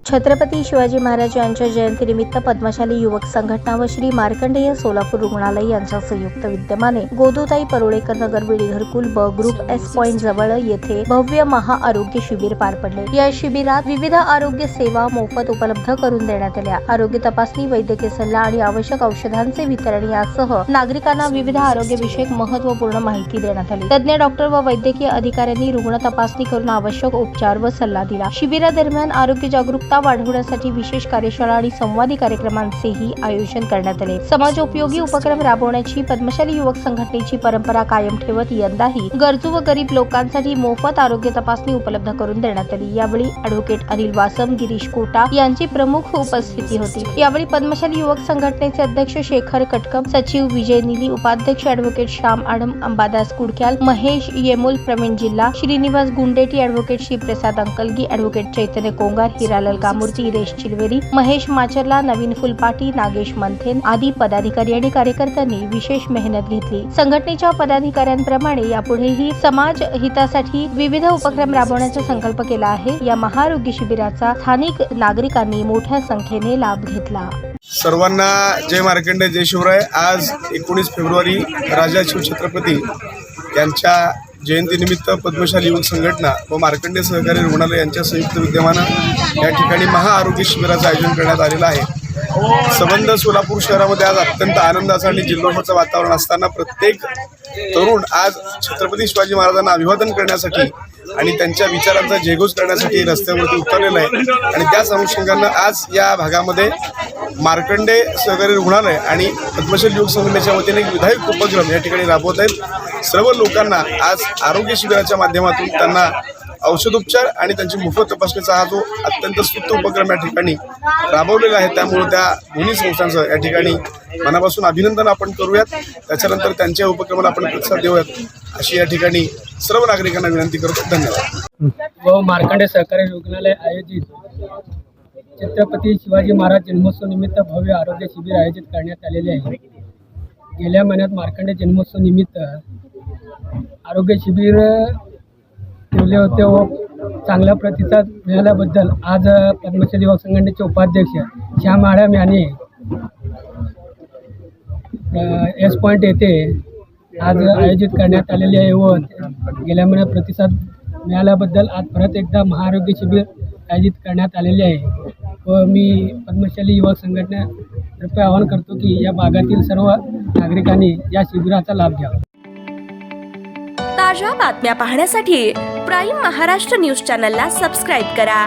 छत्रपती शिवाजी महाराज यांच्या जयंतीनिमित्त पद्मशाली युवक संघटना व श्री मार्कंडेय सोलापूर रुग्णालय यांच्या संयुक्त विद्यमाने गोदूताई परुळेकर नगर बीडी घरकुल ब ग्रुप एस पॉइंट जवळ येथे भव्य महाआरोग्य शिबिर पार पडले। या शिबिरात विविध आरोग्य सेवा मोफत उपलब्ध करून देण्यात आल्या। आरोग्य तपासणी, वैद्यकीय सल्ला आणि आवश्यक औषधांचे वितरण यासह नागरिकांना विविध आरोग्य विषयक महत्त्वपूर्ण माहिती देण्यात आली। तज्ञ डॉक्टर व वैद्यकीय अधिकाऱ्यांनी रुग्ण तपासणी करून आवश्यक उपचार व सल्ला दिला। शिबिरादरम्यान आरोग्य जागरूकता वाढवण्यासाठी विशेष कार्यशाळा आणि संवादी कार्यक्रमांचेही आयोजन करण्यात आले। समाजोपयोगी उपक्रम राबवण्याची पद्मशाली युवक संघटनेची परंपरा कायम ठेवत यंदाही गरजू व गरीब लोकांसाठी मोफत आरोग्य तपासणी उपलब्ध करून देण्यात आली। यावेळी ॲडव्होकेट अनिल वासम, गिरीश कोटा यांची प्रमुख उपस्थिती होती। यावेळी पद्मशाली युवक संघटनेचे अध्यक्ष शेखर कटकम, सचिव विजय निली, उपाध्यक्ष ॲडव्होकेट श्याम आडम, अंबादास कुडक्याल, महेश येमुल, प्रवीण जिल्हा, श्रीनिवास गुंडेटी, ॲडव्होकेट श्रीप्रसाद अंकलगी, ॲडव्होकेट चैतन्य कोंगार, हिरालाल कामूर्ती, इरेश चिलवेरी, महेश माचरला, नवीन फुलपाटी, नागेश मंथेन आदी पदाधिकारी आणि कार्यकर्त्यांनी विशेष मेहनत घेतली। संघटनेच्या पदाधिकाऱ्यांप्रमाणे यापुढेही समाज हितासाठी विविध उपक्रम राबवण्याचा संकल्प केला आहे। या महाआरोग्य शिबिराचा स्थानिक नागरिकांनी मोठ्या संख्येने लाभ घेतला। सर्वांना जय मार्कंडेय, जय शिवराय। आज 19 फेब्रुवारी राजा शिवछत्रपती यांच्या जयंतीनिमित्त पद्मशाली युवक संघटना व मार्कंडेय सहकारी रुग्णालय यांच्या संयुक्त विद्यमानं या ठिकाणी महाआरोग्य शिबिराचं आयोजन करण्यात आलेलं आहे। संबंध सोलापूर शहरामध्ये आज अत्यंत आनंदाचं आणि जिल्लोषाचं वातावरण असताना प्रत्येक तरुण आज छत्रपती शिवाजी महाराजांना अभिवादन करण्यासाठी आणि त्यांच्या विचारांचा जयघोष करण्यासाठी रस्त्यावरती उतरलेलं आहे। आणि त्याच अनुषंगानं आज या भागामध्ये मार्कंडेय सहकारी रुग्णालय आणि पद्मशाली युवक संघटनेच्या वतीने एक विधायक उपक्रम या ठिकाणी राबवत आहेत। सर्व लोकांना आज आरोग्य शिबिराच्या माध्यमातून त्यांना औषधोपचार आणि त्यांची मोफत तपासणीचा हा जो अत्यंत स्तुत्य उपक्रम या ठिकाणी राबवलेला आहे, त्यामुळे त्या दोन्ही संस्थांचं या ठिकाणी मनापासून अभिनंदन आपण करूयात। त्याच्यानंतर त्यांच्या उपक्रमाला आपण प्रतिसाद देऊयात अशी या ठिकाणी सर्व नागरिकांना विनंती करतो। धन्यवाद। व मार्कंडेय सहकारी रुग्णालय आयोजित छत्रपती शिवाजी महाराज जन्मोत्सव निमित्त भव्य आरोग्य शिबिर आयोजित करण्यात आलेले आहे। गेल्या महिन्यात मार्कंडेय जन्मोत्सव निमित्त आरोग्य शिबिर ठेवले होते व चांगला प्रतिसाद मिळाल्याबद्दल आज पद्मशाली युवक संघटनेचे उपाध्यक्ष श्याम आडम यांनी एस पॉइंट येथे आज आयोजित करण्यात आलेले आहे व गेल्या महिन्यात प्रतिसाद मिळाल्याबद्दल आज परत एकदा महाआरोग्य शिबिर आयोजित करण्यात आलेले आहे। व मी पद्मशाली युवक संघटनेतर्फे आवाहन करतो की या भागातील सर्व नागरिकांनी या शिबिराचा लाभ घ्यावा। ताज्या बातम्या पाहण्यासाठी प्राईम महाराष्ट्र न्यूज चॅनलला सबस्क्राईब करा।